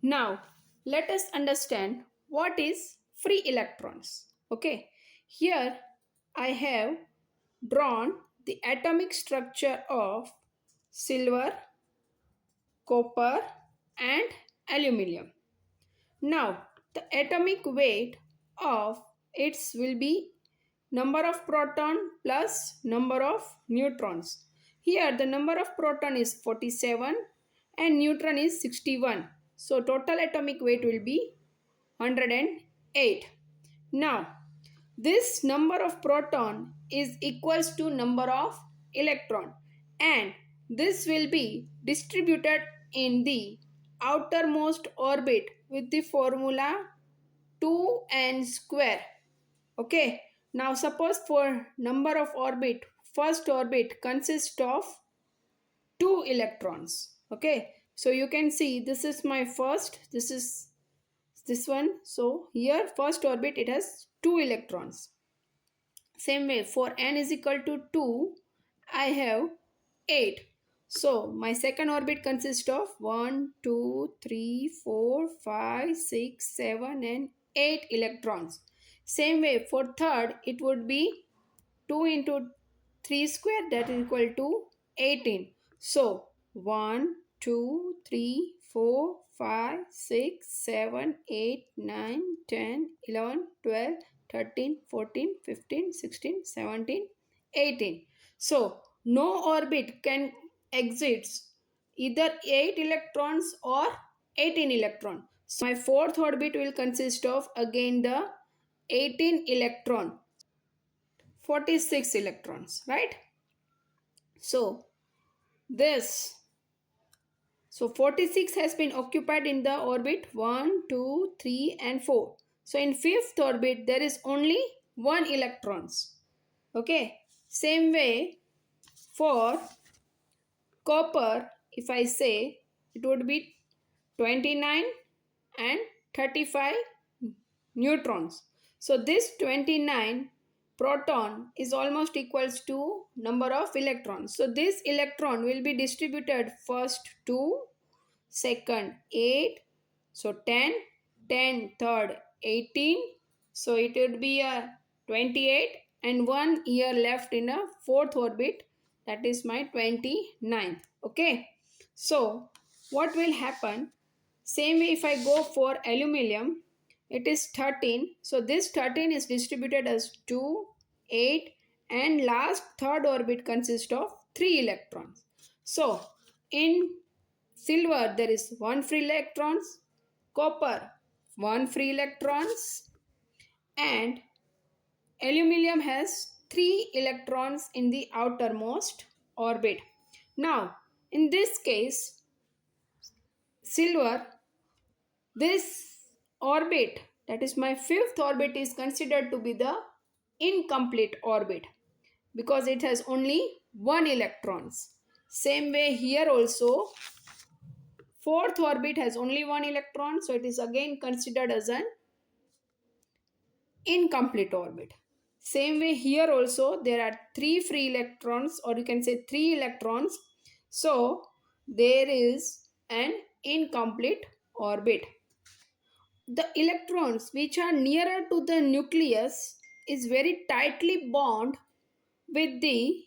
Now, let us understand what is free electrons. Okay, here I have drawn the atomic structure of silver, copper, and aluminium. Now, the atomic weight of its will be number of proton plus number of neutrons. Here the number of proton is 47 and neutron is 61. So total atomic weight will be 108. Now this number of proton is equals to number of electron, and this will be distributed in the outermost orbit with the formula 2n square. Okay, now suppose for number of orbit, first orbit consists of 2 electrons. Okay, so you can see this is my first, this is this one. So here first orbit it has 2 electrons. Same way for n is equal to 2, I have 8. So my second orbit consists of 1, 2, 3, 4, 5, 6, 7 and 8 electrons. Same way for third it would be 2 into 3 square, that is equal to 18. So 1, 2, 3, 4, 5, 6, 7, 8, 9, 10, 11, 12, 13, 14, 15, 16, 17, 18. So no orbit can exit either 8 electrons or 18 electron. So my fourth orbit will consist of again the 18 electron, 46 electrons, right? So this, so 46 has been occupied in the orbit 1, 2, 3 and 4. So in fifth orbit there is only 1 electrons. Okay, same way for copper, if I say it would be 29 and 35 neutrons. So this 29 proton is almost equals to number of electrons. So this electron will be distributed first 2, second 8, so 10, 10 third 18. So it would be a 28 and 1 year left in a fourth orbit, that is my 29. Okay, so what will happen? Same way if I go for aluminium, it is 13. So this 13 is distributed as 2, 8 and last third orbit consists of 3 electrons. So in silver there is 1 free electrons, copper 1 free electrons and aluminium has 3 electrons in the outermost orbit. Now in this case silver, this orbit, that is my fifth orbit, is considered to be the incomplete orbit because it has only 1 electrons. Same way here also fourth orbit has only 1 electron, so it is again considered as an incomplete orbit. Same way here also there are 3 free electrons, or you can say 3 electrons, so there is an incomplete orbit. The electrons which are nearer to the nucleus is very tightly bound with the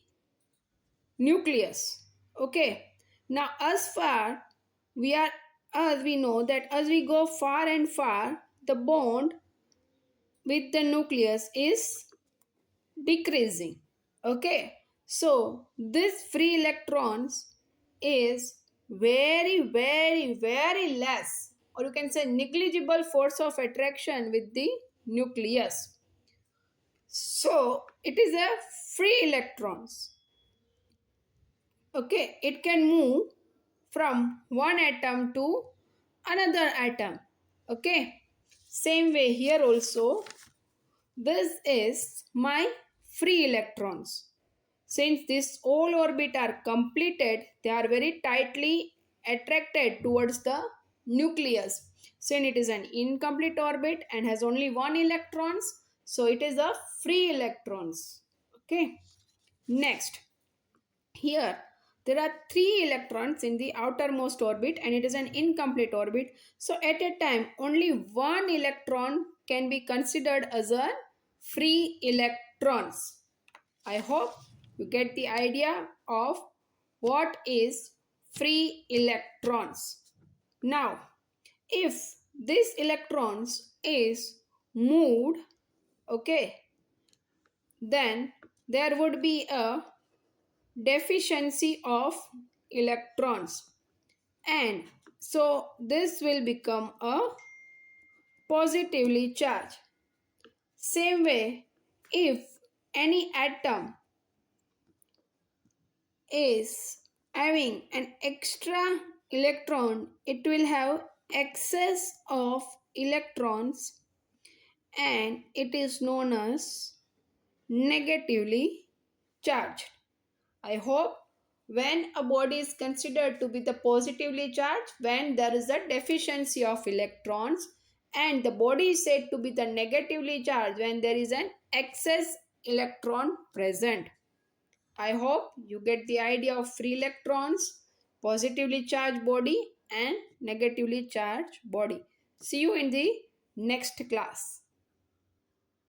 nucleus. Okay, now as we know that as we go far and far, the bond with the nucleus is decreasing. Okay, so this free electrons is very less, or you can say negligible force of attraction with the nucleus. So it is a free electrons. Okay, it can move from one atom to another atom. Okay, same way here also this is my free electrons. Since this all orbit are completed, they are very tightly attracted towards the nucleus. Since it is an incomplete orbit and has only 1 electrons, so it is a free electrons. Okay, next here There are 3 electrons in the outermost orbit and it is an incomplete orbit. So at a time, only one electron can be considered as a free electrons. I hope you get the idea of what is free electrons. Now, if this electrons is moved, okay, then there would be a deficiency of electrons, and so this will become a positively charged. Same way, if any atom is having an extra electron, it will have excess of electrons and it is known as negatively charged. I hope when a body is considered to be the positively charged, when there is a deficiency of electrons, and the body is said to be the negatively charged when there is an excess electron present. I hope you get the idea of free electrons, positively charged body and negatively charged body. See you in the next class.